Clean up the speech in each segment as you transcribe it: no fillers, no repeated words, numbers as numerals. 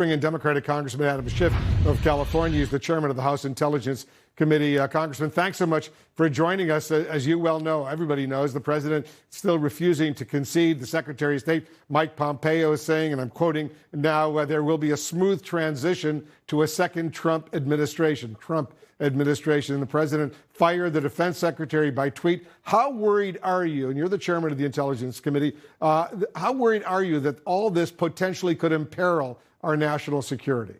bring in Democratic Congressman Adam Schiff of California. He's the chairman of the House Intelligence Committee. Congressman, thanks so much for joining us. As you well know, everybody knows, the president still refusing to concede. The Secretary of State, Mike Pompeo, is saying, and I'm quoting now, there will be a smooth transition to a second Trump administration. And the president fired the defense secretary by tweet. How worried are you, and you're the chairman of the Intelligence Committee, how worried are you that all this potentially could imperil our national security?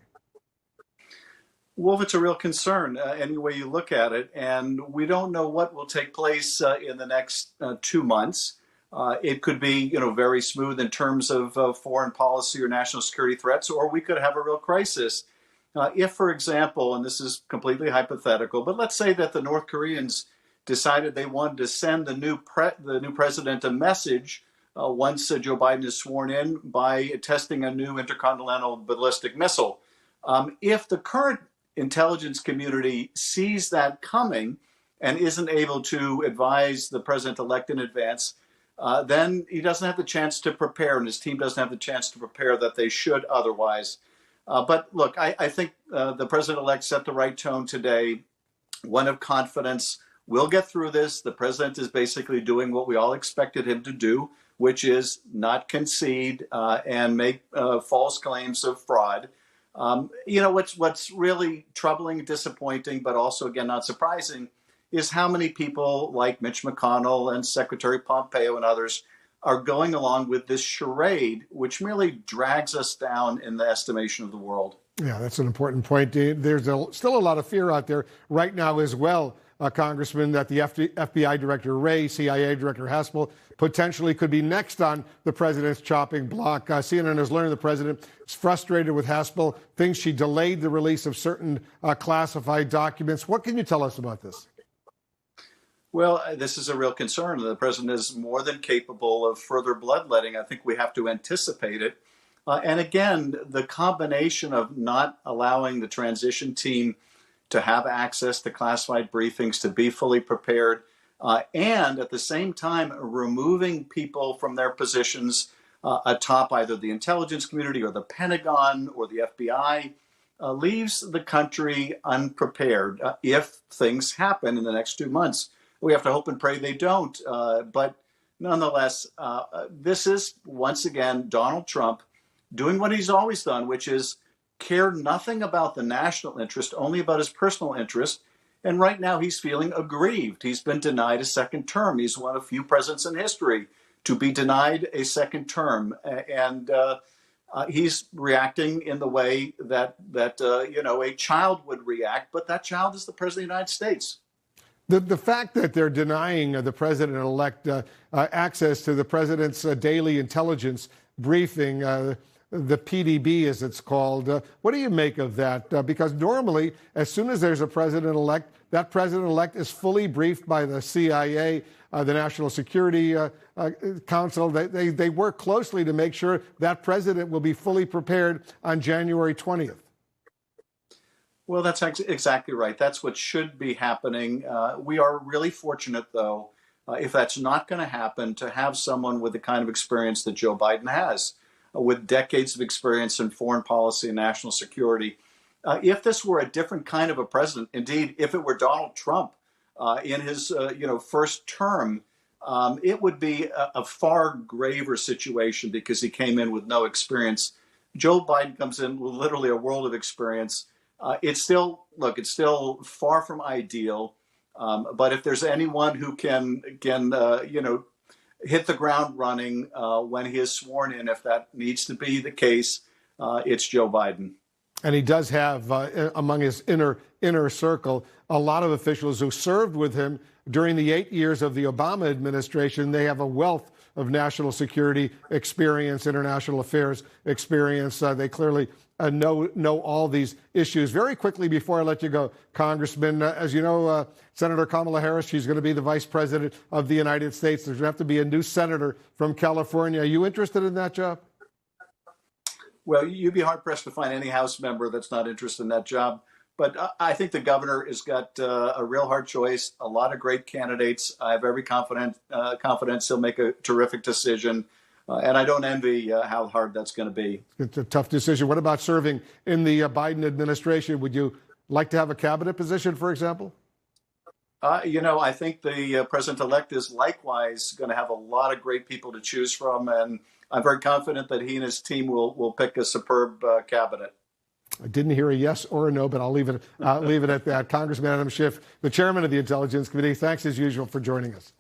Wolf, it's a real concern any way you look at it, and we don't know what will take place in the next 2 months. It could be, very smooth in terms of foreign policy or national security threats, or we could have a real crisis. If, for example, and this is completely hypothetical, but let's say that the North Koreans decided they wanted to send the new president a message once Joe Biden is sworn in by testing a new intercontinental ballistic missile. If the current intelligence community sees that coming and isn't able to advise the president-elect in advance, then he doesn't have the chance to prepare, and his team doesn't have the chance to prepare that they should otherwise. But look, I think the president-elect set the right tone today, one of confidence. We'll get through this. The president is basically doing what we all expected him to do, which is not concede and make false claims of fraud. What's really troubling, disappointing, but also, again, not surprising, is how many people like Mitch McConnell and Secretary Pompeo and others are going along with this charade, which merely drags us down in the estimation of the world. Yeah, that's an important point. There's still a lot of fear out there right now as well, Congressman, that the FBI Director Wray, CIA Director Haspel, potentially could be next on the president's chopping block. CNN has learned the president is frustrated with Haspel, thinks she delayed the release of certain classified documents. What can you tell us about this? Well, this is a real concern. The president is more than capable of further bloodletting. I think we have to anticipate it. And again, the combination of not allowing the transition team to have access to classified briefings, to be fully prepared, and at the same time removing people from their positions atop either the intelligence community or the Pentagon or the FBI, leaves the country unprepared if things happen in the next 2 months. We have to hope and pray they don't. But nonetheless, this is, once again, Donald Trump doing what he's always done, which is care nothing about the national interest, only about his personal interest. And right now he's feeling aggrieved. He's been denied a second term. He's one of few presidents in history to be denied a second term. And he's reacting in the way that a child would react. But that child is the president of the United States. The fact that they're denying the president-elect access to the president's daily intelligence briefing, the PDB as it's called, what do you make of that? Because normally, as soon as there's a president-elect, that president-elect is fully briefed by the CIA, the National Security Council. They work closely to make sure that president will be fully prepared on January 20th. Well, that's exactly right. That's what should be happening. We are really fortunate, though, if that's not going to happen, to have someone with the kind of experience that Joe Biden has, with decades of experience in foreign policy and national security. If this were a different kind of a president, indeed, if it were Donald Trump in his first term, it would be a far graver situation because he came in with no experience. Joe Biden comes in with literally a world of experience. It's still far from ideal. But if there's anyone who can hit the ground running when he is sworn in, if that needs to be the case, it's Joe Biden. And he does have among his inner circle a lot of officials who served with him during the 8 years of the Obama administration. They have a wealth of national security experience, international affairs experience. They clearly know all these issues. Very quickly before I let you go, Congressman, as you know, Senator Kamala Harris, she's going to be the vice president of the United States. There's going to have to be a new senator from California. Are you interested in that job? Well, you'd be hard-pressed to find any House member that's not interested in that job. But I think the governor has got a real hard choice, a lot of great candidates. I have every confidence he'll make a terrific decision. And I don't envy how hard that's going to be. It's a tough decision. What about serving in the Biden administration? Would you like to have a cabinet position, for example? I think the president-elect is likewise going to have a lot of great people to choose from, and I'm very confident that he and his team will pick a superb cabinet. I didn't hear a yes or a no, but I'll leave it at that. Congressman Adam Schiff, the chairman of the Intelligence Committee, thanks as usual for joining us.